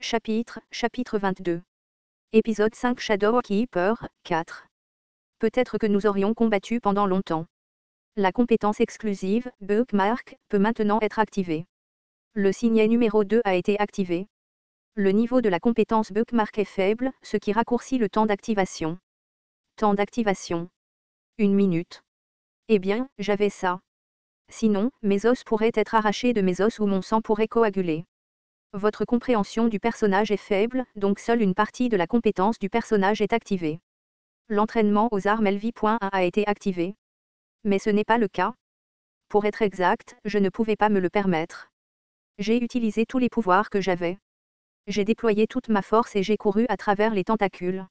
Chapitre 22. Épisode 5 Shadow Keeper, 4. Peut-être que nous aurions combattu pendant longtemps. La compétence exclusive, Bookmark, peut maintenant être activée. Le signet numéro 2 a été activé. Le niveau de la compétence Bookmark est faible, ce qui raccourcit le temps d'activation. Temps d'activation. 1 minute. Eh bien, j'avais ça. Sinon, mes os pourraient être arrachés de mes os ou mon sang pourrait coaguler. Votre compréhension du personnage est faible, donc seule une partie de la compétence du personnage est activée. L'entraînement aux armes LV.1 a été activé. Mais ce n'est pas le cas. Pour être exact, je ne pouvais pas me le permettre. J'ai utilisé tous les pouvoirs que j'avais. J'ai déployé toute ma force et j'ai couru à travers les tentacules.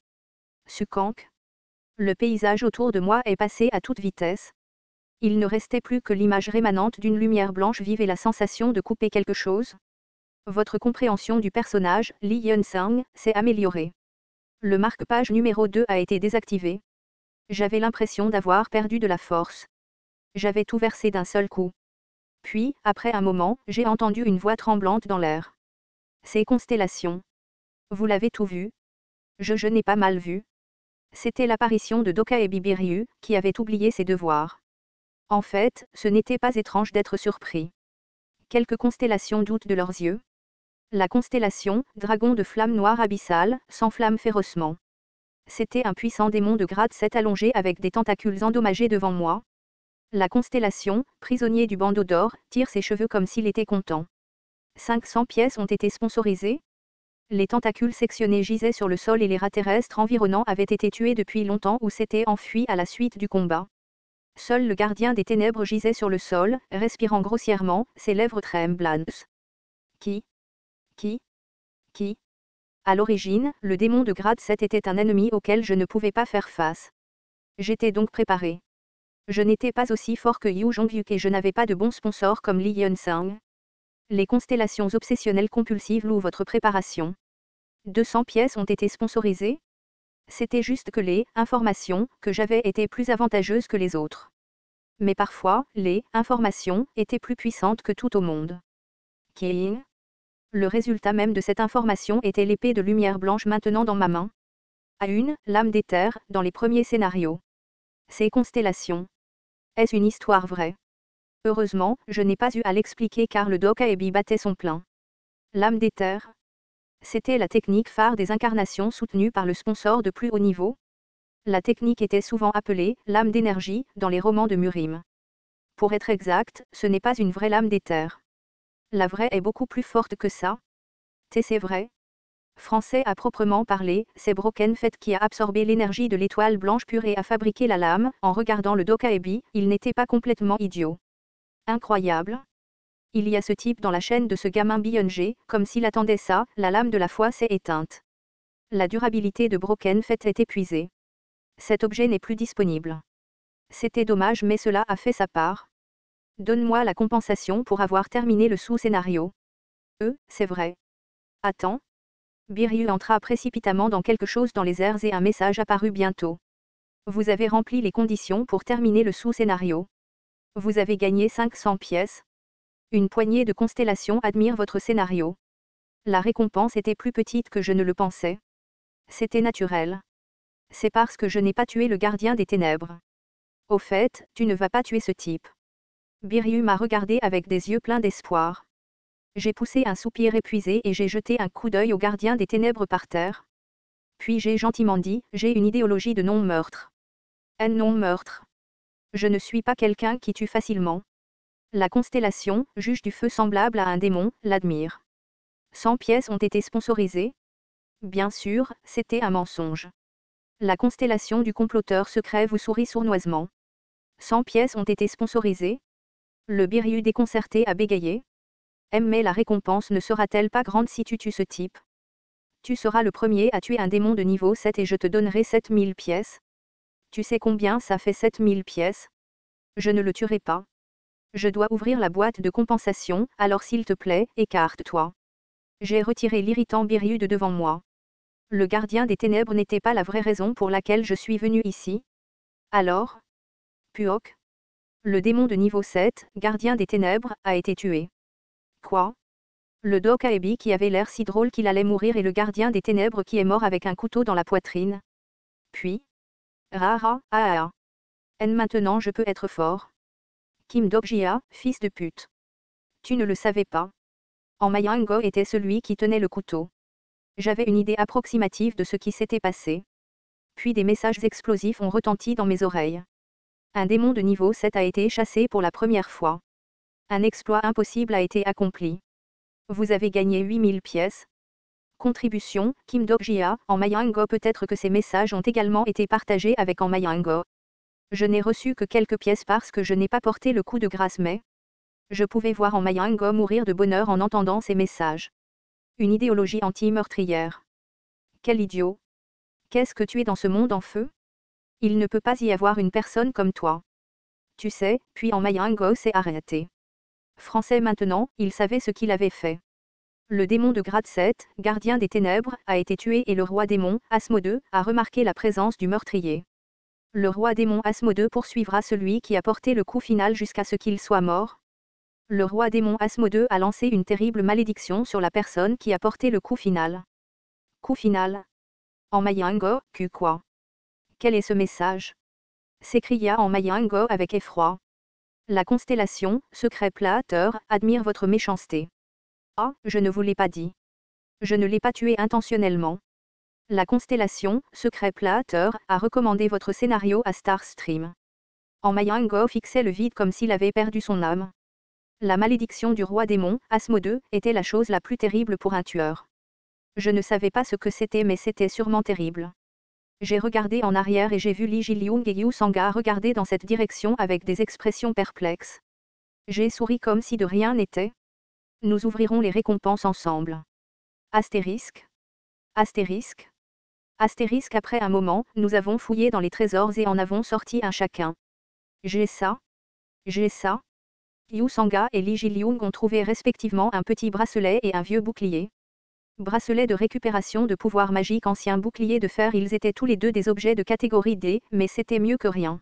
Sukank. Le paysage autour de moi est passé à toute vitesse. Il ne restait plus que l'image rémanente d'une lumière blanche vive et la sensation de couper quelque chose. Votre compréhension du personnage, Li Yun-sang, s'est améliorée. Le marque-page numéro 2 a été désactivé. J'avais l'impression d'avoir perdu de la force. J'avais tout versé d'un seul coup. Puis, après un moment, j'ai entendu une voix tremblante dans l'air. Ces constellations. Vous l'avez tout vu? Je n'ai pas mal vu. C'était l'apparition de Doka et Bibiryu, qui avaient oublié ses devoirs. En fait, ce n'était pas étrange d'être surpris. Quelques constellations doutent de leurs yeux. La constellation, dragon de flamme noire abyssale, s'enflamme férocement. C'était un puissant démon de grade 7 allongé avec des tentacules endommagés devant moi. La constellation, prisonnier du bandeau d'or, tire ses cheveux comme s'il était content. 500 pièces ont été sponsorisées. Les tentacules sectionnés gisaient sur le sol et les rats terrestres environnants avaient été tués depuis longtemps ou s'étaient enfuis à la suite du combat. Seul le gardien des ténèbres gisait sur le sol, respirant grossièrement, ses lèvres tremblantes. Qui? À l'origine, le démon de grade 7 était un ennemi auquel je ne pouvais pas faire face. J'étais donc préparé. Je n'étais pas aussi fort que Yu Jongyuk et je n'avais pas de bons sponsors comme Li Yun-sang. Les constellations obsessionnelles compulsives louent votre préparation. 200 pièces ont été sponsorisées. C'était juste que les informations que j'avais étaient plus avantageuses que les autres. Mais parfois, les informations étaient plus puissantes que tout au monde. King. Le résultat même de cette information était l'épée de lumière blanche maintenant dans ma main. À une, lame d'éther, dans les premiers scénarios. Ces constellations. Est-ce une histoire vraie? Heureusement, je n'ai pas eu à l'expliquer car le Doka Ebi battait son plein. Lame d'éther. C'était la technique phare des incarnations soutenue par le sponsor de plus haut niveau. La technique était souvent appelée lame d'énergie dans les romans de Murim. Pour être exact, ce n'est pas une vraie lame d'éther. La vraie est beaucoup plus forte que ça. C'est vrai. Français à proprement parler, c'est Broken Fett qui a absorbé l'énergie de l'étoile blanche pure et a fabriqué la lame. En regardant le Doka Ebi, il n'était pas complètement idiot. Incroyable. Il y a ce type dans la chaîne de ce gamin Byung-jae, comme s'il attendait ça, la lame de la foi s'est éteinte. La durabilité de Broken Fett est épuisée. Cet objet n'est plus disponible. C'était dommage mais cela a fait sa part. Donne-moi la compensation pour avoir terminé le sous-scénario. C'est vrai. Attends. Biryu entra précipitamment dans quelque chose dans les airs et un message apparut bientôt. Vous avez rempli les conditions pour terminer le sous-scénario. Vous avez gagné 500 pièces. Une poignée de constellations admire votre scénario. La récompense était plus petite que je ne le pensais. C'était naturel. C'est parce que je n'ai pas tué le gardien des ténèbres. Au fait, tu ne vas pas tuer ce type. Biryu m'a regardé avec des yeux pleins d'espoir. J'ai poussé un soupir épuisé et j'ai jeté un coup d'œil au gardien des ténèbres par terre. Puis j'ai gentiment dit, j'ai une idéologie de non-meurtre. Un non-meurtre. Je ne suis pas quelqu'un qui tue facilement. La constellation, juge du feu semblable à un démon, l'admire. 100 pièces ont été sponsorisées. Bien sûr, c'était un mensonge. La constellation du comploteur secret vous sourit sournoisement. 100 pièces ont été sponsorisées. Le Biryu déconcerté a bégayé. Mais la récompense ne sera-t-elle pas grande si tu tues ce type? Tu seras le premier à tuer un démon de niveau 7 et je te donnerai 7000 pièces. Tu sais combien ça fait 7000 pièces? Je ne le tuerai pas. Je dois ouvrir la boîte de compensation, alors s'il te plaît, écarte-toi. J'ai retiré l'irritant Biryu de devant moi. Le gardien des ténèbres n'était pas la vraie raison pour laquelle je suis venu ici. Alors? Puok. Le démon de niveau 7, gardien des ténèbres, a été tué. Quoi? Le Dokaebi qui avait l'air si drôle qu'il allait mourir et le gardien des ténèbres qui est mort avec un couteau dans la poitrine. Puis, Rara, ah. Maintenant je peux être fort. Kim Dokjia, fils de pute. Tu ne le savais pas. En Mayango était celui qui tenait le couteau. J'avais une idée approximative de ce qui s'était passé. Puis des messages explosifs ont retenti dans mes oreilles. Un démon de niveau 7 a été chassé pour la première fois. Un exploit impossible a été accompli. Vous avez gagné 8000 pièces. Contribution, Kim Dokjia, en Mayango. Peut-être que ces messages ont également été partagés avec en Mayango. Je n'ai reçu que quelques pièces parce que je n'ai pas porté le coup de grâce, mais je pouvais voir en Mayango mourir de bonheur en entendant ces messages. Une idéologie anti-meurtrière. Quel idiot. Qu'est-ce que tu es dans ce monde en feu? Il ne peut pas y avoir une personne comme toi. Tu sais, puis en Mayango s'est arrêté. Français maintenant, il savait ce qu'il avait fait. Le démon de grade 7, gardien des ténèbres, a été tué et le roi démon, Asmodeu, a remarqué la présence du meurtrier. Le roi démon Asmodeu poursuivra celui qui a porté le coup final jusqu'à ce qu'il soit mort. Le roi démon Asmodeu a lancé une terrible malédiction sur la personne qui a porté le coup final. Coup final. En Mayango, quoi? Quel est ce message? S'écria en Mayango avec effroi. La constellation, secret plateur, admire votre méchanceté. Ah, je ne vous l'ai pas dit. Je ne l'ai pas tué intentionnellement. La constellation, secret plateur, a recommandé votre scénario à Starstream. En Mayango fixait le vide comme s'il avait perdu son âme. La malédiction du roi démon, Asmodeu, était la chose la plus terrible pour un tueur. Je ne savais pas ce que c'était, mais c'était sûrement terrible. J'ai regardé en arrière et j'ai vu Lee Ji-lyung et Yu Sanga regarder dans cette direction avec des expressions perplexes. J'ai souri comme si de rien n'était. Nous ouvrirons les récompenses ensemble. Astérisque. Astérisque. Astérisque. Après un moment, nous avons fouillé dans les trésors et en avons sorti un chacun. J'ai ça. J'ai ça. Yu Sanga et Lee Ji-lyung ont trouvé respectivement un petit bracelet et un vieux bouclier. Bracelet de récupération de pouvoir magique, ancien bouclier de fer. Ils étaient tous les deux des objets de catégorie D, mais c'était mieux que rien.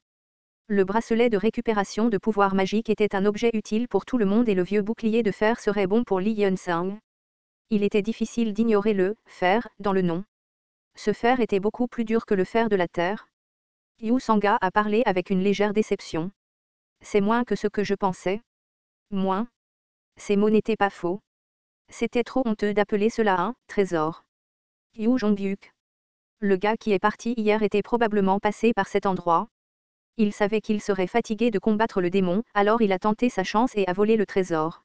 Le bracelet de récupération de pouvoir magique était un objet utile pour tout le monde et le vieux bouclier de fer serait bon pour Li Yunsang. Il était difficile d'ignorer le « fer » dans le nom. Ce fer était beaucoup plus dur que le fer de la terre. Yu Sanga a parlé avec une légère déception. C'est moins que ce que je pensais. Moins. Ces mots n'étaient pas faux. C'était trop honteux d'appeler cela un « trésor ». Yu Jongbyuk. Le gars qui est parti hier était probablement passé par cet endroit. Il savait qu'il serait fatigué de combattre le démon, alors il a tenté sa chance et a volé le trésor.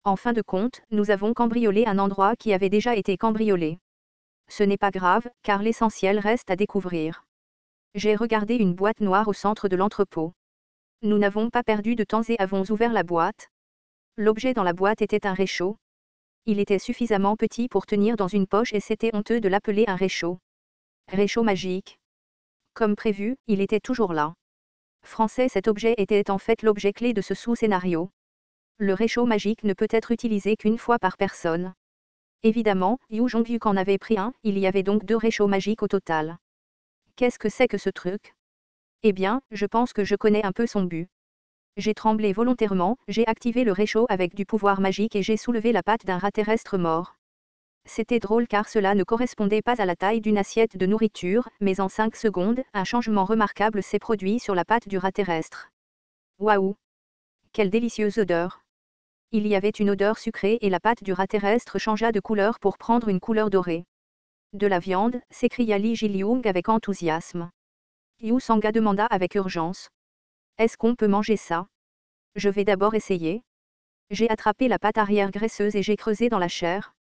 En fin de compte, nous avons cambriolé un endroit qui avait déjà été cambriolé. Ce n'est pas grave, car l'essentiel reste à découvrir. J'ai regardé une boîte noire au centre de l'entrepôt. Nous n'avons pas perdu de temps et avons ouvert la boîte. L'objet dans la boîte était un réchaud. Il était suffisamment petit pour tenir dans une poche et c'était honteux de l'appeler un réchaud. Réchaud magique. Comme prévu, il était toujours là. Français, cet objet était en fait l'objet clé de ce sous-scénario. Le réchaud magique ne peut être utilisé qu'une fois par personne. Évidemment, Yu Jongbyuk en avait pris un, il y avait donc 2 réchauds magiques au total. Qu'est-ce que c'est que ce truc? Eh bien, je pense que je connais un peu son but. J'ai tremblé volontairement, j'ai activé le réchaud avec du pouvoir magique et j'ai soulevé la patte d'un rat terrestre mort. C'était drôle car cela ne correspondait pas à la taille d'une assiette de nourriture, mais en 5 secondes, un changement remarquable s'est produit sur la patte du rat terrestre. Waouh! Quelle délicieuse odeur! Il y avait une odeur sucrée et la patte du rat terrestre changea de couleur pour prendre une couleur dorée. De la viande, s'écria Lee Ji-lyung avec enthousiasme. Yu Sanga demanda avec urgence. Est-ce qu'on peut manger ça? Je vais d'abord essayer. J'ai attrapé la patte arrière graisseuse et j'ai creusé dans la chair.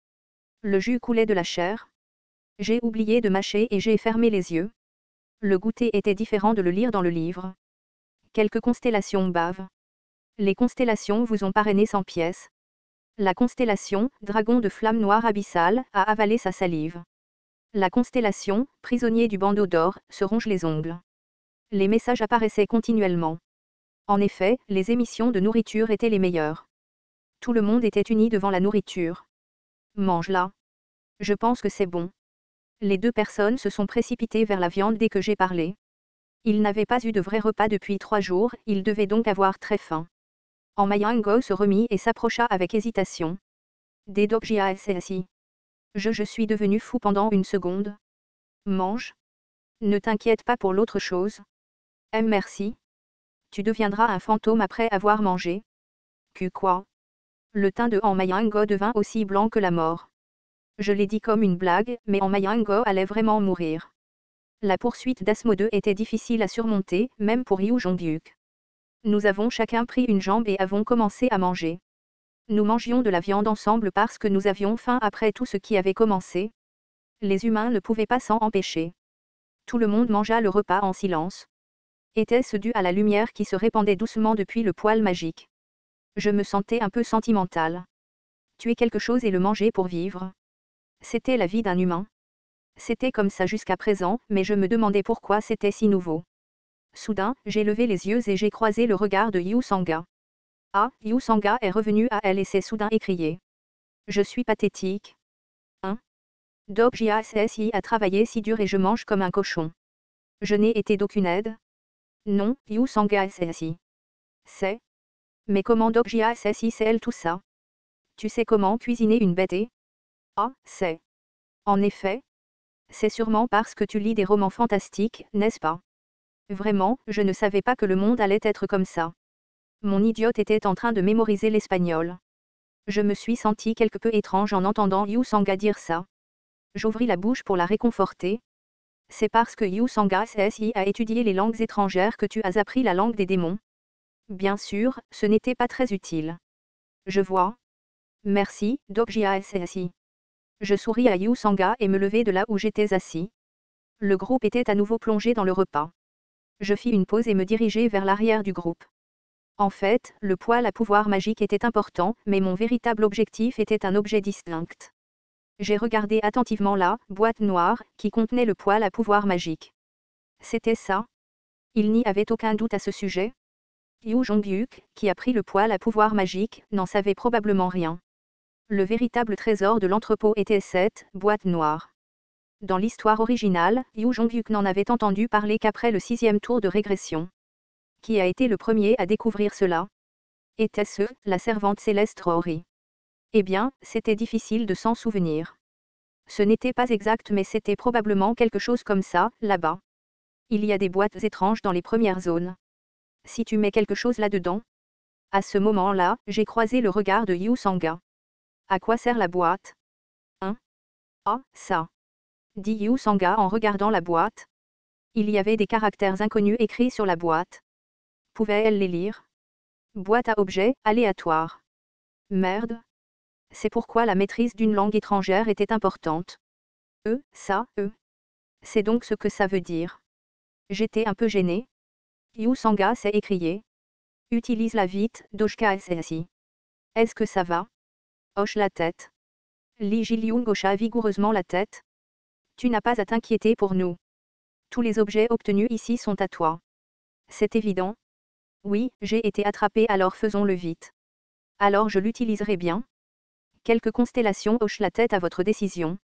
Le jus coulait de la chair. J'ai oublié de mâcher et j'ai fermé les yeux. Le goûter était différent de le lire dans le livre. Quelques constellations bavent. Les constellations vous ont parrainé 100 pièces. La constellation, dragon de flamme noire abyssale, a avalé sa salive. La constellation, prisonnier du bandeau d'or, se ronge les ongles. Les messages apparaissaient continuellement. En effet, les émissions de nourriture étaient les meilleures. Tout le monde était uni devant la nourriture. Mange-la. Je pense que c'est bon. Les 2 personnes se sont précipitées vers la viande dès que j'ai parlé. Ils n'avaient pas eu de vrai repas depuis 3 jours, ils devaient donc avoir très faim. En Mayango se remit et s'approcha avec hésitation. DWJASSI. Je suis devenu fou pendant une seconde. Mange. Ne t'inquiète pas pour l'autre chose. Merci. Tu deviendras un fantôme après avoir mangé. Quoi? Le teint de Mayango devint aussi blanc que la mort. Je l'ai dit comme une blague, mais Mayango allait vraiment mourir. La poursuite d'Asmode était difficile à surmonter, même pour Yu Jonghyuk. Nous avons chacun pris une jambe et avons commencé à manger. Nous mangions de la viande ensemble parce que nous avions faim après tout ce qui avait commencé. Les humains ne pouvaient pas s'en empêcher. Tout le monde mangea le repas en silence. Était-ce dû à la lumière qui se répandait doucement depuis le poêle magique? Je me sentais un peu sentimentale. Tuer quelque chose et le manger pour vivre. C'était la vie d'un humain. C'était comme ça jusqu'à présent, mais je me demandais pourquoi c'était si nouveau. Soudain, j'ai levé les yeux et j'ai croisé le regard de Yu Sanga. Ah, Yu Sanga est revenu à elle et s'est soudain écrié. Je suis pathétique. Hein? DWJASSI a travaillé si dur et je mange comme un cochon. Je n'ai été d'aucune aide. Non, Yu Sanga SSI. C'est. Mais comment DWJASSI c'est elle tout ça? Tu sais comment cuisiner une bête et? Ah, c'est. En effet. C'est sûrement parce que tu lis des romans fantastiques, n'est-ce pas? Vraiment, je ne savais pas que le monde allait être comme ça. Mon idiote était en train de mémoriser l'espagnol. Je me suis sentie quelque peu étrange en entendant Yu Sanga dire ça. J'ouvris la bouche pour la réconforter. C'est parce que Yu Sanga SSI a étudié les langues étrangères que tu as appris la langue des démons. Bien sûr, ce n'était pas très utile. Je vois. Merci, DWJASSI. Je souris à Yu Sanga et me levai de là où j'étais assis. Le groupe était à nouveau plongé dans le repas. Je fis une pause et me dirigeai vers l'arrière du groupe. En fait, le poêle à pouvoir magique était important, mais mon véritable objectif était un objet distinct. J'ai regardé attentivement la boîte noire qui contenait le poêle à pouvoir magique. C'était ça. Il n'y avait aucun doute à ce sujet. Yu Jonghyuk, qui a pris le poêle à pouvoir magique, n'en savait probablement rien. Le véritable trésor de l'entrepôt était cette boîte noire. Dans l'histoire originale, Yu Jonghyuk n'en avait entendu parler qu'après le 6e tour de régression. Qui a été le premier à découvrir cela? Était-ce la servante céleste Rory? Eh bien, c'était difficile de s'en souvenir. Ce n'était pas exact mais c'était probablement quelque chose comme ça, là-bas. Il y a des boîtes étranges dans les premières zones. Si tu mets quelque chose là-dedans? À ce moment-là, j'ai croisé le regard de Yu Sanga. À quoi sert la boîte? Hein? Ah, ça. Dit Yu Sanga en regardant la boîte. Il y avait des caractères inconnus écrits sur la boîte. Pouvait-elle les lire? Boîte à objets, aléatoire. Merde. C'est pourquoi la maîtrise d'une langue étrangère était importante. C'est donc ce que ça veut dire. J'étais un peu gêné. Yu Sanga s'est écrié. Utilise-la vite, Doshka SSI. Est-ce que ça va? Hoche la tête. Li Jilyung hocha vigoureusement la tête. Tu n'as pas à t'inquiéter pour nous. Tous les objets obtenus ici sont à toi. C'est évident. Oui, j'ai été attrapé alors faisons-le vite. Alors je l'utiliserai bien. Quelques constellations hochent la tête à votre décision.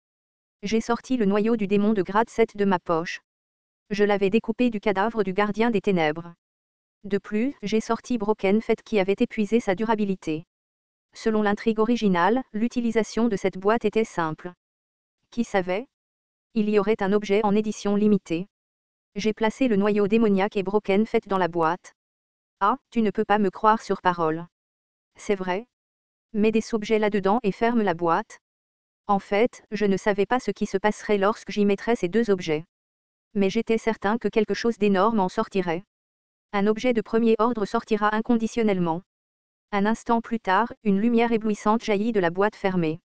J'ai sorti le noyau du démon de grade 7 de ma poche. Je l'avais découpé du cadavre du gardien des ténèbres. De plus, j'ai sorti Broken Fate qui avait épuisé sa durabilité. Selon l'intrigue originale, l'utilisation de cette boîte était simple. Qui savait? Il y aurait un objet en édition limitée. J'ai placé le noyau démoniaque et Broken Fate dans la boîte. Ah, tu ne peux pas me croire sur parole. C'est vrai. Mets des objets là-dedans et ferme la boîte. En fait, je ne savais pas ce qui se passerait lorsque j'y mettrais ces deux objets. Mais j'étais certain que quelque chose d'énorme en sortirait. Un objet de premier ordre sortira inconditionnellement. Un instant plus tard, une lumière éblouissante jaillit de la boîte fermée.